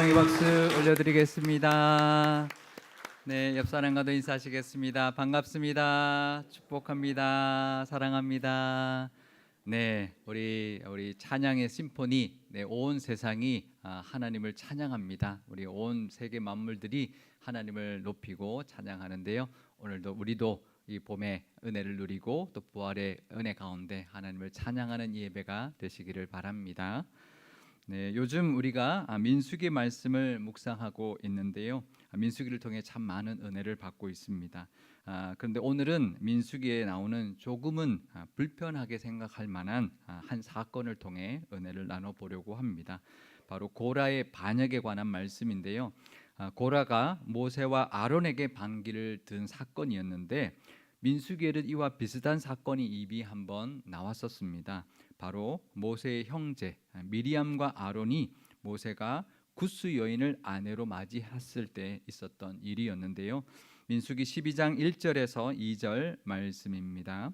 영광의 박수 올려드리겠습니다. 네, 옆 사람과도 인사하시겠습니다. 반갑습니다. 축복합니다. 사랑합니다. 네, 우리 찬양의 심포니, 네, 온 세상이 하나님을 찬양합니다. 우리 온 세계 만물들이 하나님을 높이고 찬양하는데요. 오늘도 우리도 이 봄의 은혜를 누리고 또 부활의 은혜 가운데 하나님을 찬양하는 이 예배가 되시기를 바랍니다. 네, 요즘 우리가 민수기 말씀을 묵상하고 있는데요. 민수기를 통해 참 많은 은혜를 받고 있습니다. 그런데 오늘은 민수기에 나오는 조금은 불편하게 생각할 만한 한 사건을 통해 은혜를 나눠보려고 합니다. 바로 고라의 반역에 관한 말씀인데요. 고라가 모세와 아론에게 반기를 든 사건이었는데 민수기에는 이와 비슷한 사건이 이미 한번 나왔었습니다. 바로 모세의 형제 미리암과 아론이 모세가 구스 여인을 아내로 맞이했을 때 있었던 일이었는데요. 민수기 12장 1절에서 2절 말씀입니다.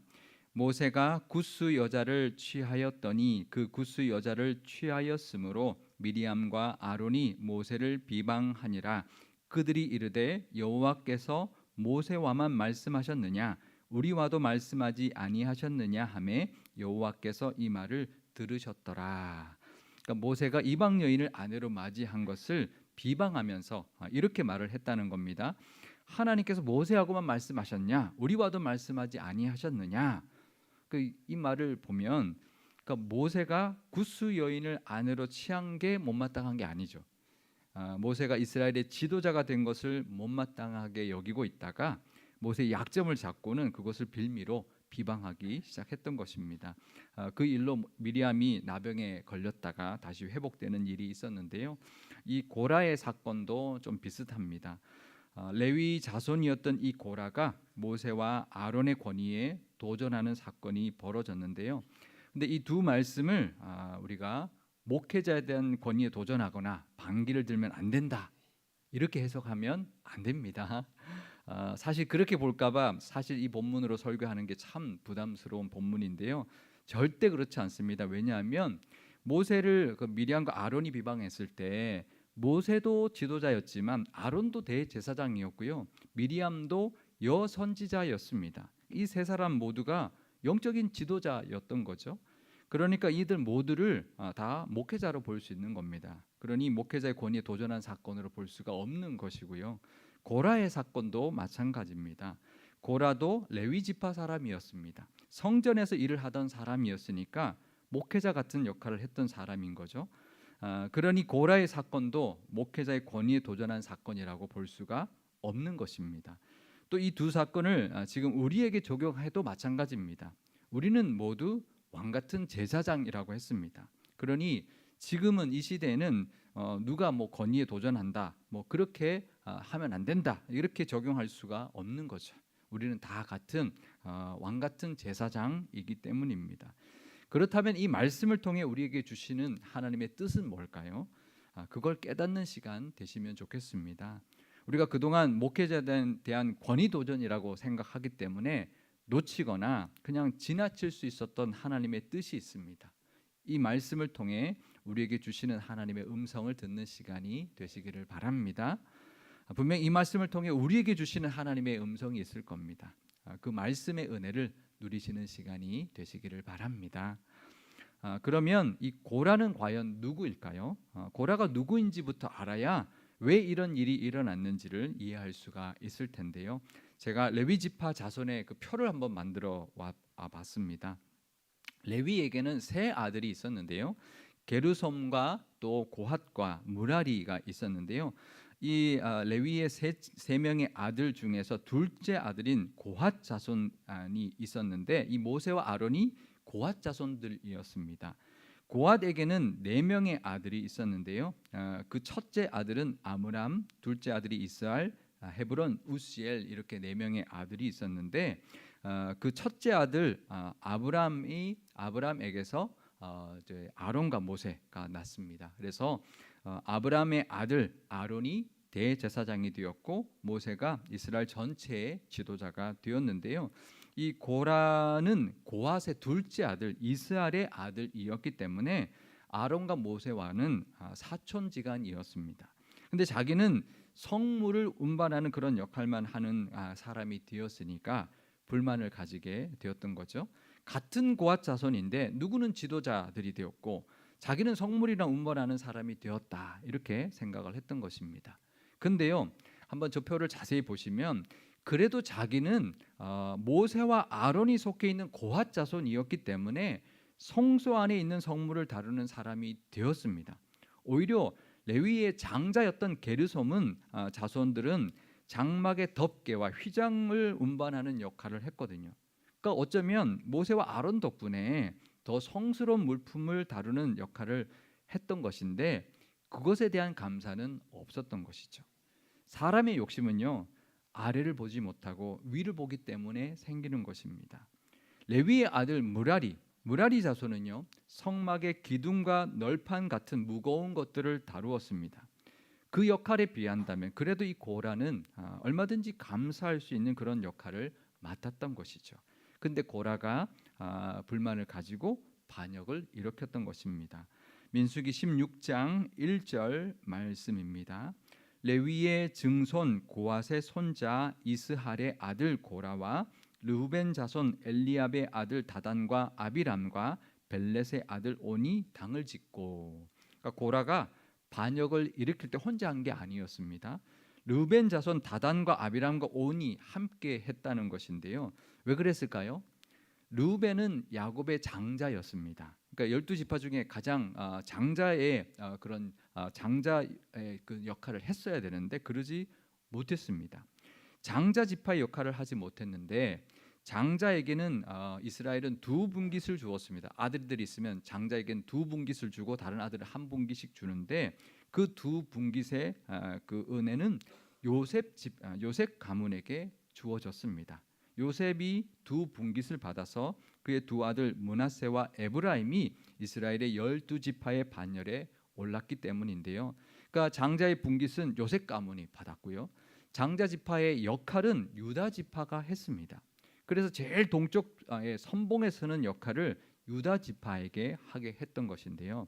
모세가 구스 여자를 취하였더니 그 구스 여자를 취하였으므로 미리암과 아론이 모세를 비방하니라. 그들이 이르되 여호와께서 모세와만 말씀하셨느냐 우리와도 말씀하지 아니하셨느냐 하매 여호와께서 이 말을 들으셨더라. 그러니까 모세가 이방 여인을 아내로 맞이한 것을 비방하면서 이렇게 말을 했다는 겁니다. 하나님께서 모세하고만 말씀하셨냐 우리와도 말씀하지 아니하셨느냐. 이 말을 보면 그러니까 모세가 구스 여인을 아내로 취한 게 못마땅한 게 아니죠. 모세가 이스라엘의 지도자가 된 것을 못마땅하게 여기고 있다가 모세의 약점을 잡고는 그것을 빌미로 비방하기 시작했던 것입니다. 그 일로 미리암이 나병에 걸렸다가 다시 회복되는 일이 있었는데요. 이 고라의 사건도 좀 비슷합니다. 레위 자손이었던 이 고라가 모세와 아론의 권위에 도전하는 사건이 벌어졌는데요. 근데 이 두 말씀을 우리가 목회자에 대한 권위에 도전하거나 반기를 들면 안 된다 이렇게 해석하면 안 됩니다. 사실 그렇게 볼까봐 사실 이 본문으로 설교하는 게 참 부담스러운 본문인데요. 절대 그렇지 않습니다. 왜냐하면 모세를 미리암과 아론이 비방했을 때 모세도 지도자였지만 아론도 대제사장이었고요. 미리암도 여선지자였습니다. 이 세 사람 모두가 영적인 지도자였던 거죠. 그러니까 이들 모두를 다 목회자로 볼 수 있는 겁니다. 그러니 목회자의 권위에 도전한 사건으로 볼 수가 없는 것이고요. 고라의 사건도 마찬가지입니다. 고라도 레위 지파 사람이었습니다. 성전에서 일을 하던 사람이었으니까 목회자 같은 역할을 했던 사람인 거죠. 그러니 고라의 사건도 목회자의 권위에 도전한 사건이라고 볼 수가 없는 것입니다. 또 이 두 사건을 지금 우리에게 적용해도 마찬가지입니다. 우리는 모두 왕 같은 제사장이라고 했습니다. 그러니 지금은 이 시대에는 누가 권위에 도전한다, 그렇게 하면 안 된다 이렇게 적용할 수가 없는 거죠. 우리는 다 같은 왕 같은 제사장이기 때문입니다. 그렇다면 이 말씀을 통해 우리에게 주시는 하나님의 뜻은 뭘까요? 그걸 깨닫는 시간 되시면 좋겠습니다. 우리가 그동안 목회자에 대한 권위 도전이라고 생각하기 때문에 놓치거나 그냥 지나칠 수 있었던 하나님의 뜻이 있습니다. 이 말씀을 통해 우리에게 주시는 하나님의 음성을 듣는 시간이 되시기를 바랍니다. 분명 이 말씀을 통해 우리에게 주시는 하나님의 음성이 있을 겁니다. 그 말씀의 은혜를 누리시는 시간이 되시기를 바랍니다. 그러면 이 고라는 과연 누구일까요? 고라가 누구인지부터 알아야 왜 이런 일이 일어났는지를 이해할 수가 있을 텐데요. 제가 레위 지파 자손의 그 표를 한번 만들어 봤습니다. 레위에게는 세 아들이 있었는데요. 게르솜과 또 고핫과 무라리가 있었는데요. 이 레위의 세 명의 아들 중에서 둘째 아들인 고핫 자손이 있었는데 이 모세와 아론이 고핫 자손들이었습니다. 고핫에게는 네 명의 아들이 있었는데요. 그 첫째 아들은 아므람, 둘째 아들이 이스알, 헤브론, 우시엘 이렇게 네 명의 아들이 있었는데 그 첫째 아들 아브람에게서 아론과 모세가 났습니다. 그래서 아브람의 아들 아론이 대제사장이 되었고 모세가 이스라엘 전체의 지도자가 되었는데요. 이 고라는 고핫의 둘째 아들 이스알의 아들이었기 때문에 아론과 모세와는 사촌지간이었습니다. 근데 자기는 성물을 운반하는 그런 역할만 하는 사람이 되었으니까 불만을 가지게 되었던 거죠. 같은 고앗 자손인데 누구는 지도자들이 되었고 자기는 성물이랑 운반하는 사람이 되었다, 이렇게 생각을 했던 것입니다. 근데요, 한번 저 표를 자세히 보시면 그래도 자기는 모세와 아론이 속해 있는 고앗 자손이었기 때문에 성소 안에 있는 성물을 다루는 사람이 되었습니다. 오히려 레위의 장자였던 게르솜은 자손들은 장막의 덮개와 휘장을 운반하는 역할을 했거든요. 그러니까 어쩌면 모세와 아론 덕분에 더 성스러운 물품을 다루는 역할을 했던 것인데 그것에 대한 감사는 없었던 것이죠. 사람의 욕심은요, 아래를 보지 못하고 위를 보기 때문에 생기는 것입니다. 레위의 아들 무라리 자손은요, 성막의 기둥과 널판 같은 무거운 것들을 다루었습니다. 그 역할에 비한다면 그래도 이 고라는 얼마든지 감사할 수 있는 그런 역할을 맡았던 것이죠. 근데 고라가 불만을 가지고 반역을 일으켰던 것입니다. 민수기 16장 1절 말씀입니다. 레위의 증손 고앗의 손자 이스할의 아들 고라와 르후벤 자손 엘리압의 아들 다단과 아비람과 벨렛의 아들 온이 당을 짓고, 그러니까 고라가 반역을 일으킬 때 혼자 한 게 아니었습니다. 르벤 자손 다단과 아비람과 온이 함께 했다는 것인데요. 왜 그랬을까요? 르벤은 야곱의 장자였습니다. 그러니까 12지파 중에 가장 장자의 그런 장자의 그 역할을 했어야 되는데 그러지 못했습니다. 장자 지파의 역할을 하지 못했는데 장자에게는 이스라엘은 두 분깃을 주었습니다. 아들들이 있으면 장자에게는 두 분깃을 주고 다른 아들은 한 분깃씩 주는데 그 두 분깃의 그 은혜는 요셉 가문에게 주어졌습니다. 요셉이 두 분깃을 받아서 그의 두 아들 므낫세와 에브라임이 이스라엘의 12지파의 반열에 올랐기 때문인데요. 그러니까 장자의 분깃은 요셉 가문이 받았고요. 장자 지파의 역할은 유다 지파가 했습니다. 그래서 제일 동쪽의 선봉에 서는 역할을 유다 지파에게 하게 했던 것인데요.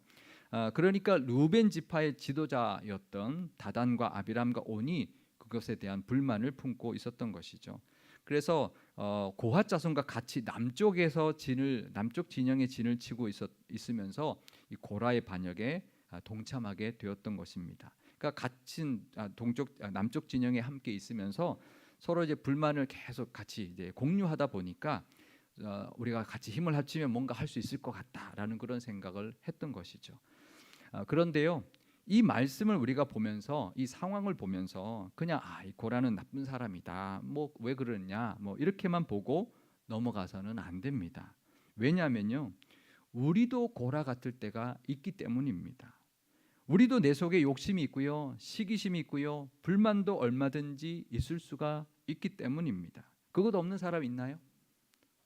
그러니까 루벤 지파의 지도자였던 다단과 아비람과 온이 그것에 대한 불만을 품고 있었던 것이죠. 그래서 고핫 자손과 같이 남쪽 진영의 진을 치고 있으면서 이 고라의 반역에 동참하게 되었던 것입니다. 그러니까 같은 남쪽 진영에 함께 있으면서 서로 이제 불만을 계속 같이 이제 공유하다 보니까 우리가 같이 힘을 합치면 뭔가 할 수 있을 것 같다라는 그런 생각을 했던 것이죠. 그런데요, 이 말씀을 우리가 보면서 이 상황을 보면서 그냥 이 고라는 나쁜 사람이다, 뭐 왜 그러냐, 뭐 이렇게만 보고 넘어가서는 안 됩니다. 왜냐하면요, 우리도 고라 같을 때가 있기 때문입니다. 우리도 내 속에 욕심이 있고요, 시기심이 있고요, 불만도 얼마든지 있을 수가 있기 때문입니다. 그것 없는 사람 있나요?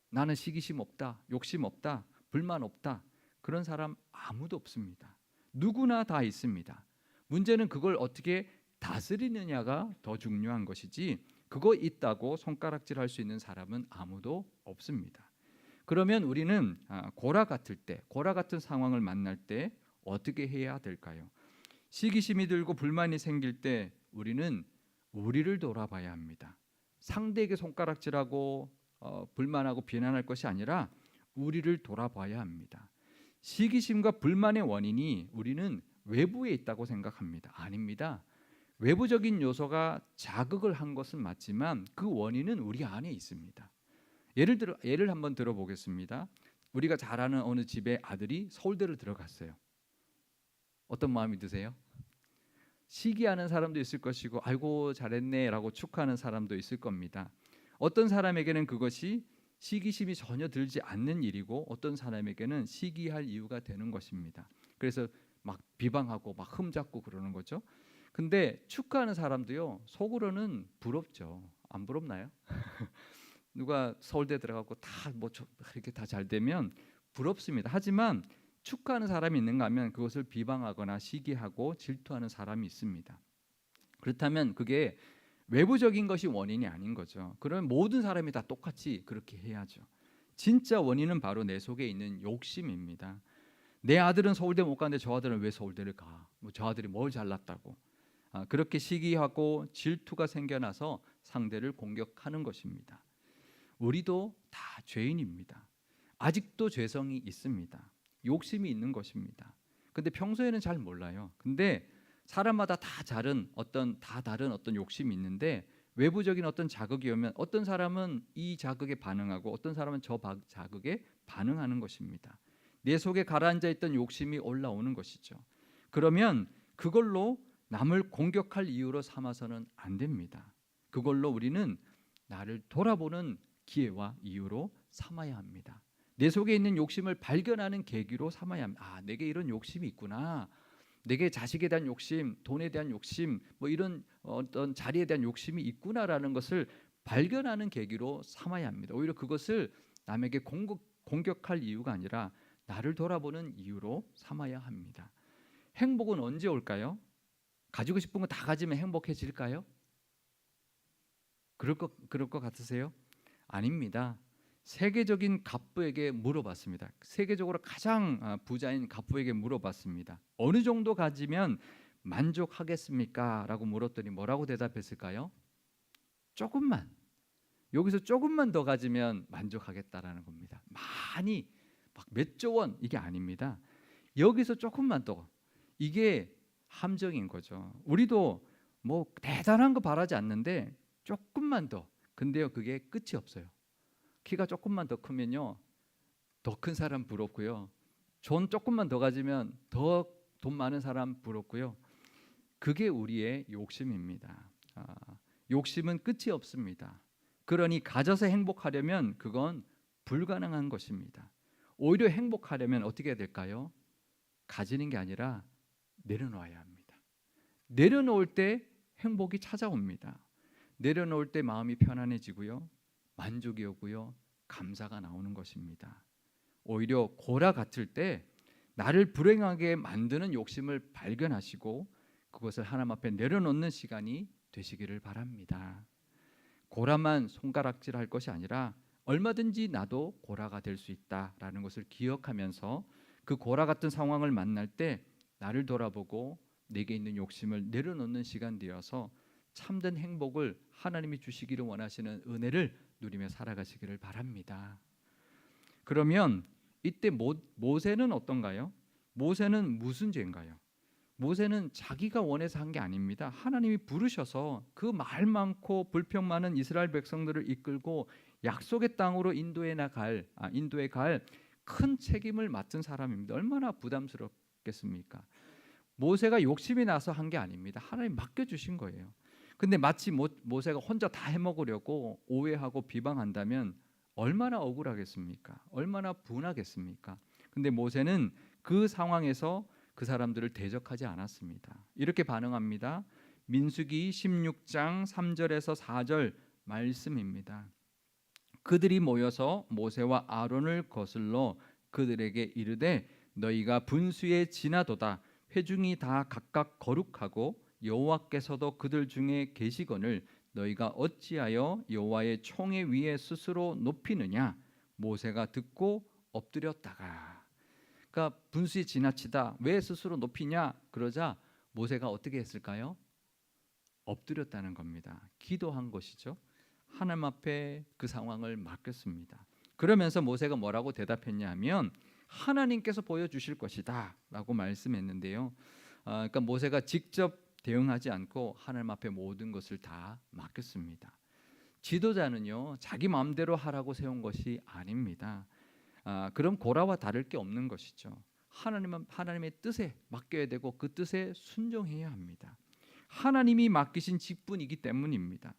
나는 시기심 없다, 욕심 없다, 불만 없다, 그런 사람 아무도 없습니다. 누구나 다 있습니다. 문제는 그걸 어떻게 다스리느냐가 더 중요한 것이지 그거 있다고 손가락질할 수 있는 사람은 아무도 없습니다. 그러면 우리는 고라 같은 상황을 만날 때 어떻게 해야 될까요? 시기심이 들고 불만이 생길 때 우리는 우리를 돌아봐야 합니다. 상대에게 손가락질하고 불만하고 비난할 것이 아니라 우리를 돌아봐야 합니다. 시기심과 불만의 원인이 우리는 외부에 있다고 생각합니다. 아닙니다. 외부적인 요소가 자극을 한 것은 맞지만 그 원인은 우리 안에 있습니다. 예를 한번 들어보겠습니다. 우리가 잘 아는 어느 집의 아들이 서울대를 들어갔어요. 어떤 마음이 드세요? 시기하는 사람도 있을 것이고 아이고 잘했네라고 축하하는 사람도 있을 겁니다. 어떤 사람에게는 그것이 시기심이 전혀 들지 않는 일이고 어떤 사람에게는 시기할 이유가 되는 것입니다. 그래서 막 비방하고 막 흠잡고 그러는 거죠. 근데 축하하는 사람도요, 속으로는 부럽죠. 안 부럽나요? 누가 서울대 들어가고 다 뭐 이렇게 다 잘 되면 부럽습니다. 하지만 축하하는 사람이 있는가 하면 그것을 비방하거나 시기하고 질투하는 사람이 있습니다. 그렇다면 그게 외부적인 것이 원인이 아닌 거죠. 그러면 모든 사람이 다 똑같이 그렇게 해야죠. 진짜 원인은 바로 내 속에 있는 욕심입니다. 내 아들은 서울대 못 가는데 저 아들은 왜 서울대를 가? 뭐 저 아들이 뭘 잘났다고? 그렇게 시기하고 질투가 생겨나서 상대를 공격하는 것입니다. 우리도 다 죄인입니다. 아직도 죄성이 있습니다. 욕심이 있는 것입니다. 근데 평소에는 잘 몰라요. 근데 사람마다 다 다른 어떤 욕심이 있는데 외부적인 어떤 자극이 오면 어떤 사람은 이 자극에 반응하고 어떤 사람은 저 자극에 반응하는 것입니다. 내 속에 가라앉아 있던 욕심이 올라오는 것이죠. 그러면 그걸로 남을 공격할 이유로 삼아서는 안 됩니다. 그걸로 우리는 나를 돌아보는 기회와 이유로 삼아야 합니다. 내 속에 있는 욕심을 발견하는 계기로 삼아야 합니다. 내게 이런 욕심이 있구나. 내게 자식에 대한 욕심, 돈에 대한 욕심, 뭐 이런 어떤 자리에 대한 욕심이 있구나라는 것을 발견하는 계기로 삼아야 합니다. 오히려 그것을 남에게 공격할 이유가 아니라 나를 돌아보는 이유로 삼아야 합니다. 행복은 언제 올까요? 가지고 싶은 거 다 가지면 행복해질까요? 그럴 것 같으세요? 아닙니다. 세계적인 갑부에게 물어봤습니다. 세계적으로 가장 부자인 갑부에게 물어봤습니다. 어느 정도 가지면 만족하겠습니까? 라고 물었더니 뭐라고 대답했을까요? 조금만. 여기서 조금만 더 가지면 만족하겠다라는 겁니다. 많이 막 몇 조 원 이게 아닙니다. 여기서 조금만 더. 이게 함정인 거죠. 우리도 뭐 대단한 거 바라지 않는데 조금만 더. 근데요, 그게 끝이 없어요. 키가 조금만 더 크면요, 더 큰 사람 부럽고요. 돈 조금만 더 가지면 더 돈 많은 사람 부럽고요. 그게 우리의 욕심입니다. 욕심은 끝이 없습니다. 그러니 가져서 행복하려면 그건 불가능한 것입니다. 오히려 행복하려면 어떻게 해야 될까요? 가지는 게 아니라 내려놓아야 합니다. 내려놓을 때 행복이 찾아옵니다. 내려놓을 때 마음이 편안해지고요, 만족이 오고요, 감사가 나오는 것입니다. 오히려 고라 같을 때 나를 불행하게 만드는 욕심을 발견하시고 그것을 하나님 앞에 내려놓는 시간이 되시기를 바랍니다. 고라만 손가락질할 것이 아니라 얼마든지 나도 고라가 될 수 있다라는 것을 기억하면서 그 고라 같은 상황을 만날 때 나를 돌아보고 내게 있는 욕심을 내려놓는 시간 되어서 참된 행복을 하나님이 주시기를 원하시는 은혜를 누리며 살아가시기를 바랍니다. 그러면 이때 모세는 어떤가요? 모세는 무슨 죄인가요? 모세는 자기가 원해서 한 게 아닙니다. 하나님이 부르셔서 그 말 많고 불평 많은 이스라엘 백성들을 이끌고 약속의 땅으로 인도에 갈 큰 책임을 맡은 사람입니다. 얼마나 부담스럽겠습니까? 모세가 욕심이 나서 한 게 아닙니다. 하나님 맡겨주신 거예요. 근데 마치 모세가 혼자 다 해먹으려고 오해하고 비방한다면 얼마나 억울하겠습니까? 얼마나 분하겠습니까? 근데 모세는 그 상황에서 그 사람들을 대적하지 않았습니다. 이렇게 반응합니다. 민수기 16장 3절에서 4절 말씀입니다. 그들이 모여서 모세와 아론을 거슬러 그들에게 이르되 너희가 분수에 지나도다. 회중이 다 각각 거룩하고 여호와께서도 그들 중에 계시거늘 너희가 어찌하여 여호와의 총회 위에 스스로 높이느냐. 모세가 듣고 엎드렸다가. 그러니까 분수에 지나치다. 왜 스스로 높이냐? 그러자 모세가 어떻게 했을까요? 엎드렸다는 겁니다. 기도한 것이죠. 하나님 앞에 그 상황을 맡겼습니다. 그러면서 모세가 뭐라고 대답했냐 하면 하나님께서 보여주실 것이다 라고 말씀했는데요. 그러니까 모세가 직접 대응하지 않고 하나님 앞에 모든 것을 다 맡겼습니다. 지도자는요, 자기 마음대로 하라고 세운 것이 아닙니다. 그럼 고라와 다를 게 없는 것이죠. 하나님의 뜻에 맡겨야 되고 그 뜻에 순종해야 합니다. 하나님이 맡기신 직분이기 때문입니다.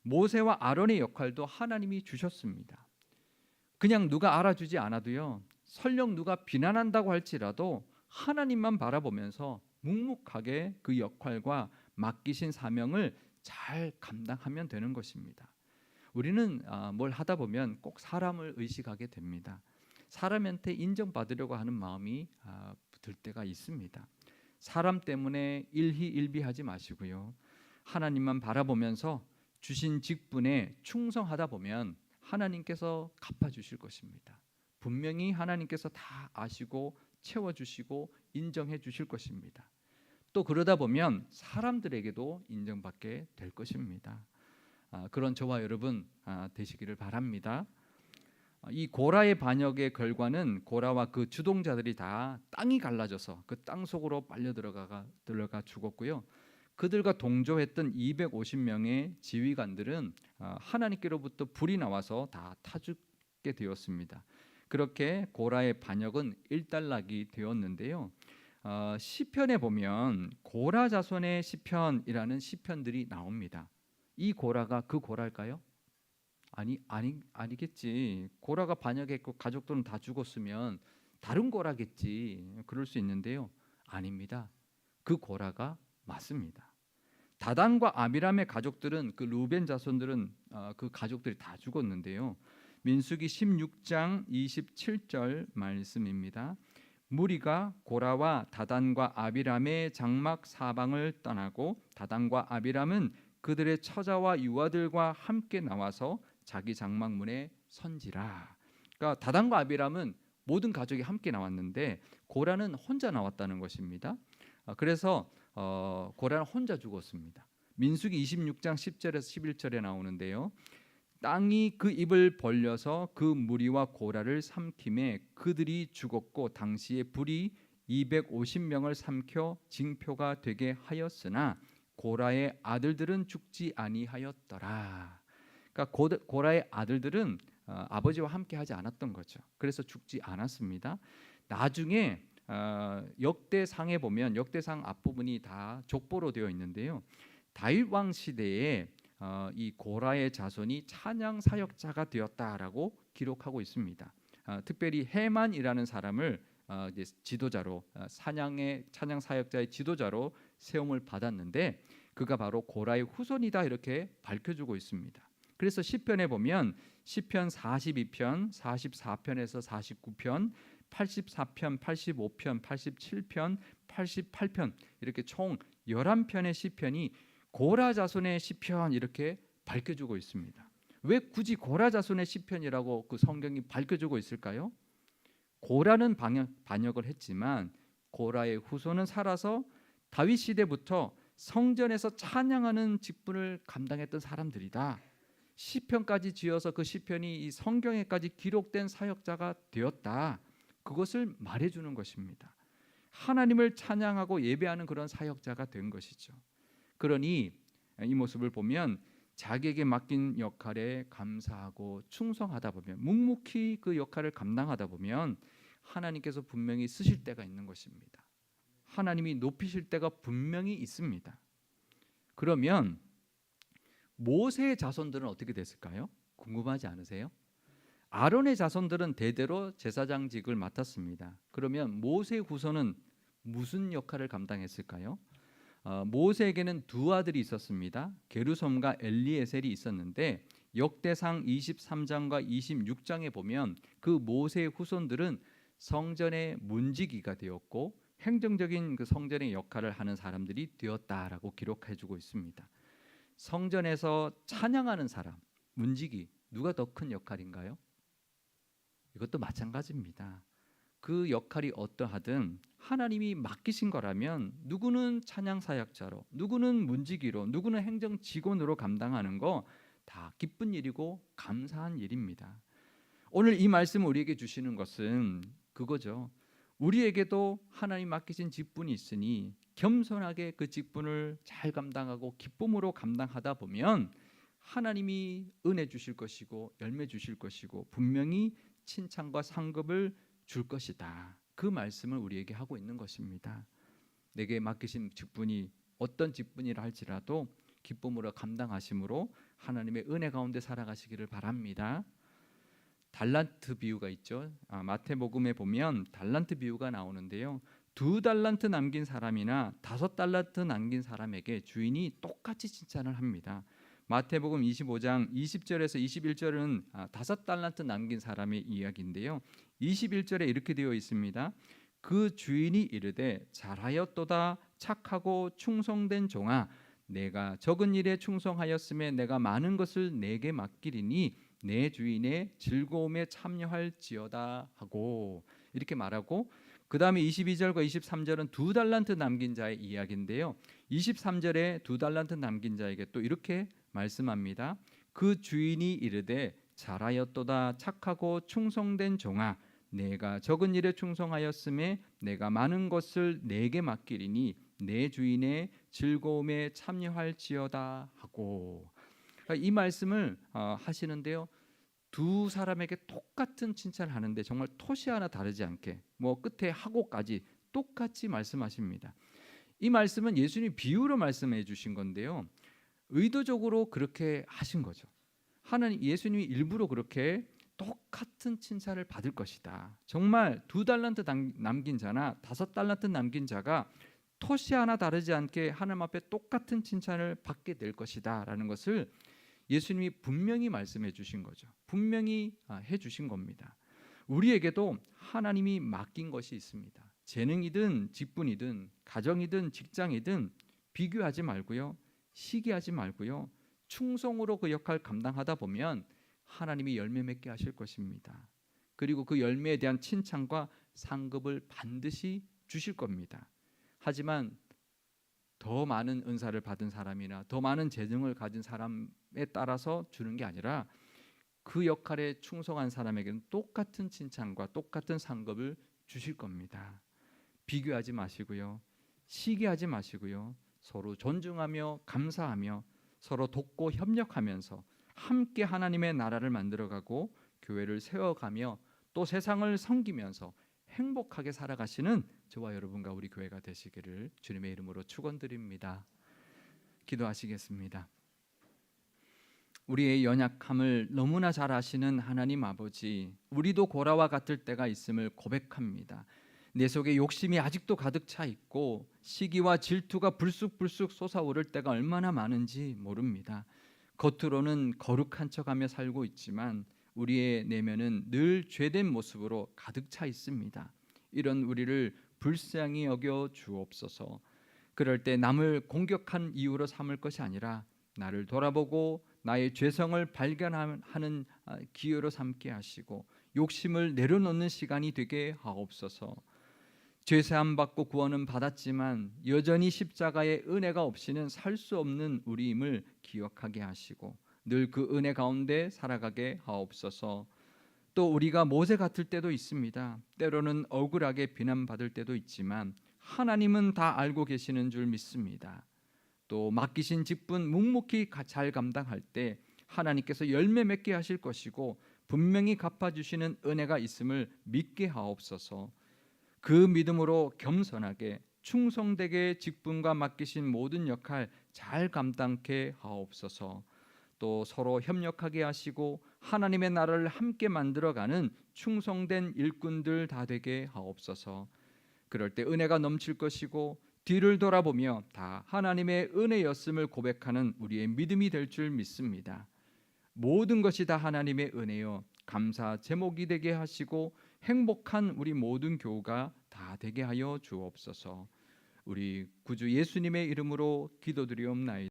모세와 아론의 역할도 하나님이 주셨습니다. 그냥 누가 알아주지 않아도요, 설령 누가 비난한다고 할지라도 하나님만 바라보면서 묵묵하게 그 역할과 맡기신 사명을 잘 감당하면 되는 것입니다. 우리는 뭘 하다 보면 꼭 사람을 의식하게 됩니다. 사람한테 인정받으려고 하는 마음이 들 때가 있습니다. 사람 때문에 일희일비하지 마시고요, 하나님만 바라보면서 주신 직분에 충성하다 보면 하나님께서 갚아주실 것입니다. 분명히 하나님께서 다 아시고 채워주시고 인정해 주실 것입니다. 또 그러다 보면 사람들에게도 인정받게 될 것입니다. 그런 저와 여러분 되시기를 바랍니다. 이 고라의 반역의 결과는 고라와 그 주동자들이 다 땅이 갈라져서 그 땅 속으로 빨려 들어가 죽었고요. 그들과 동조했던 250명의 지휘관들은 하나님께로부터 불이 나와서 다 타죽게 되었습니다. 그렇게 고라의 반역은 일단락이 되었는데요. 시편에 보면 고라 자손의 시편이라는 시편들이 나옵니다. 이 고라가 그 고라일까요? 아니겠지. 고라가 반역했고 가족들은 다 죽었으면 다른 고라겠지. 그럴 수 있는데요. 아닙니다. 그 고라가 맞습니다. 다단과 아비람의 가족들은 그 루벤 자손들은 그 가족들이 다 죽었는데요. 민수기 16장 27절 말씀입니다. 무리가 고라와 다단과 아비람의 장막 사방을 떠나고 다단과 아비람은 그들의 처자와 유아들과 함께 나와서 자기 장막문에 선지라. 그러니까 다단과 아비람은 모든 가족이 함께 나왔는데 고라는 혼자 나왔다는 것입니다. 그래서 고라는 혼자 죽었습니다. 민수기 26장 10절에서 11절에 나오는데요. 땅이 그 입을 벌려서 그 무리와 고라를 삼킴에 그들이 죽었고 당시에 불이 250명을 삼켜 징표가 되게 하였으나 고라의 아들들은 죽지 아니하였더라. 그러니까 고라의 아들들은 아버지와 함께 하지 않았던 거죠. 그래서 죽지 않았습니다. 나중에 역대상에 보면 역대상 앞부분이 다 족보로 되어 있는데요. 다윗 왕 시대에 이 고라의 자손이 찬양 사역자가 되었다라고 기록하고 있습니다. 특별히 헤만이라는 사람을 이제 지도자로 찬양 사역자의 지도자로 세움을 받았는데 그가 바로 고라의 후손이다 이렇게 밝혀주고 있습니다. 그래서 시편에 보면 시편 42편, 44편에서 49편, 84편, 85편, 87편, 88편 이렇게 총 11편의 시편이 고라 자손의 시편 이렇게 밝혀주고 있습니다. 왜 굳이 고라 자손의 시편이라고 그 성경이 밝혀주고 있을까요? 고라는 반역을 했지만 고라의 후손은 살아서 다윗 시대부터 성전에서 찬양하는 직분을 감당했던 사람들이다. 시편까지 지어서 그 시편이 이 성경에까지 기록된 사역자가 되었다. 그것을 말해주는 것입니다. 하나님을 찬양하고 예배하는 그런 사역자가 된 것이죠. 그러니 이 모습을 보면 자기에게 맡긴 역할에 감사하고 충성하다 보면 묵묵히 그 역할을 감당하다 보면 하나님께서 분명히 쓰실 때가 있는 것입니다. 하나님이 높이실 때가 분명히 있습니다. 그러면 모세의 자손들은 어떻게 됐을까요? 궁금하지 않으세요? 아론의 자손들은 대대로 제사장직을 맡았습니다. 그러면 모세의 후손은 무슨 역할을 감당했을까요? 모세에게는 두 아들이 있었습니다. 게르솜과 엘리에셀이 있었는데 역대상 23장과 26장에 보면 그 모세의 후손들은 성전의 문지기가 되었고 행정적인 그 성전의 역할을 하는 사람들이 되었다라고 기록해주고 있습니다. 성전에서 찬양하는 사람, 문지기 누가 더 큰 역할인가요? 이것도 마찬가지입니다. 그 역할이 어떠하든 하나님이 맡기신 거라면 누구는 찬양 사역자로, 누구는 문지기로, 누구는 행정 직원으로 감당하는 거 다 기쁜 일이고 감사한 일입니다. 오늘 이 말씀을 우리에게 주시는 것은 그거죠. 우리에게도 하나님 맡기신 직분이 있으니 겸손하게 그 직분을 잘 감당하고 기쁨으로 감당하다 보면 하나님이 은혜 주실 것이고 열매 주실 것이고 분명히 칭찬과 상급을 줄 것이다. 그 말씀을 우리에게 하고 있는 것입니다. 내게 맡기신 직분이 어떤 직분이라 할지라도 기쁨으로 감당하심으로 하나님의 은혜 가운데 살아가시기를 바랍니다. 달란트 비유가 있죠. 마태복음에 보면 달란트 비유가 나오는데요. 2달란트 남긴 사람이나 5달란트 남긴 사람에게 주인이 똑같이 칭찬을 합니다. 마태복음 25장 20절에서 21절은 5달란트 남긴 사람의 이야기인데요. 21절에 이렇게 되어 있습니다. 그 주인이 이르되 잘하였도다 착하고 충성된 종아 내가 적은 일에 충성하였음에 내가 많은 것을 내게 맡기리니 내 주인의 즐거움에 참여할지어다 하고 이렇게 말하고 그 다음에 22절과 23절은 2달란트 남긴 자의 이야기인데요. 23절에 2달란트 남긴 자에게 또 이렇게 말씀합니다. 그 주인이 이르되 잘하였도다 착하고 충성된 종아, 내가 적은 일에 충성하였음에 내가 많은 것을 내게 맡기리니 내 주인의 즐거움에 참여할지어다 하고, 이 말씀을 하시는데요. 두 사람에게 똑같은 칭찬을 하는데 정말 토시 하나 다르지 않게 뭐 끝에 하고까지 똑같이 말씀하십니다. 이 말씀은 예수님이 비유로 말씀해 주신 건데요. 의도적으로 그렇게 하신 거죠. 하나님 예수님이 일부러 그렇게 똑같은 칭찬을 받을 것이다. 정말 2달란트 남긴 자나 5달란트 남긴 자가 토시 하나 다르지 않게 하나님 앞에 똑같은 칭찬을 받게 될 것이다라는 것을 예수님이 분명히 말씀해 주신 거죠. 분명히 해 주신 겁니다. 우리에게도 하나님이 맡긴 것이 있습니다. 재능이든 직분이든 가정이든 직장이든 비교하지 말고요. 시기하지 말고요. 충성으로 그 역할 감당하다 보면 하나님이 열매 맺게 하실 것입니다. 그리고 그 열매에 대한 칭찬과 상급을 반드시 주실 겁니다. 하지만 더 많은 은사를 받은 사람이나 더 많은 재능을 가진 사람에 따라서 주는 게 아니라 그 역할에 충성한 사람에게는 똑같은 칭찬과 똑같은 상급을 주실 겁니다. 비교하지 마시고요. 시기하지 마시고요. 서로 존중하며 감사하며 서로 돕고 협력하면서 함께 하나님의 나라를 만들어가고 교회를 세워가며 또 세상을 섬기면서 행복하게 살아가시는 저와 여러분과 우리 교회가 되시기를 주님의 이름으로 축원드립니다. 기도하시겠습니다. 우리의 연약함을 너무나 잘 아시는 하나님 아버지, 우리도 고라와 같을 때가 있음을 고백합니다. 내 속에 욕심이 아직도 가득 차 있고 시기와 질투가 불쑥불쑥 솟아오를 때가 얼마나 많은지 모릅니다. 겉으로는 거룩한 척하며 살고 있지만 우리의 내면은 늘 죄된 모습으로 가득 차 있습니다. 이런 우리를 불쌍히 여겨 주옵소서. 그럴 때 남을 공격한 이유로 삼을 것이 아니라 나를 돌아보고 나의 죄성을 발견하는 기회로 삼게 하시고 욕심을 내려놓는 시간이 되게 하옵소서. 죄사함 받고 구원은 받았지만 여전히 십자가의 은혜가 없이는 살 수 없는 우리임을 기억하게 하시고 늘 그 은혜 가운데 살아가게 하옵소서. 또 우리가 모세 같을 때도 있습니다. 때로는 억울하게 비난받을 때도 있지만 하나님은 다 알고 계시는 줄 믿습니다. 또 맡기신 직분 묵묵히 잘 감당할 때 하나님께서 열매 맺게 하실 것이고 분명히 갚아주시는 은혜가 있음을 믿게 하옵소서. 그 믿음으로 겸손하게 충성되게 직분과 맡기신 모든 역할 잘 감당케 하옵소서. 또 서로 협력하게 하시고 하나님의 나라를 함께 만들어가는 충성된 일꾼들 다 되게 하옵소서. 그럴 때 은혜가 넘칠 것이고 뒤를 돌아보며 다 하나님의 은혜였음을 고백하는 우리의 믿음이 될 줄 믿습니다. 모든 것이 다 하나님의 은혜요 감사 제목이 되게 하시고 행복한 우리 모든 교우가 다 되게 하여 주옵소서. 우리 구주 예수님의 이름으로 기도드리옵나이다.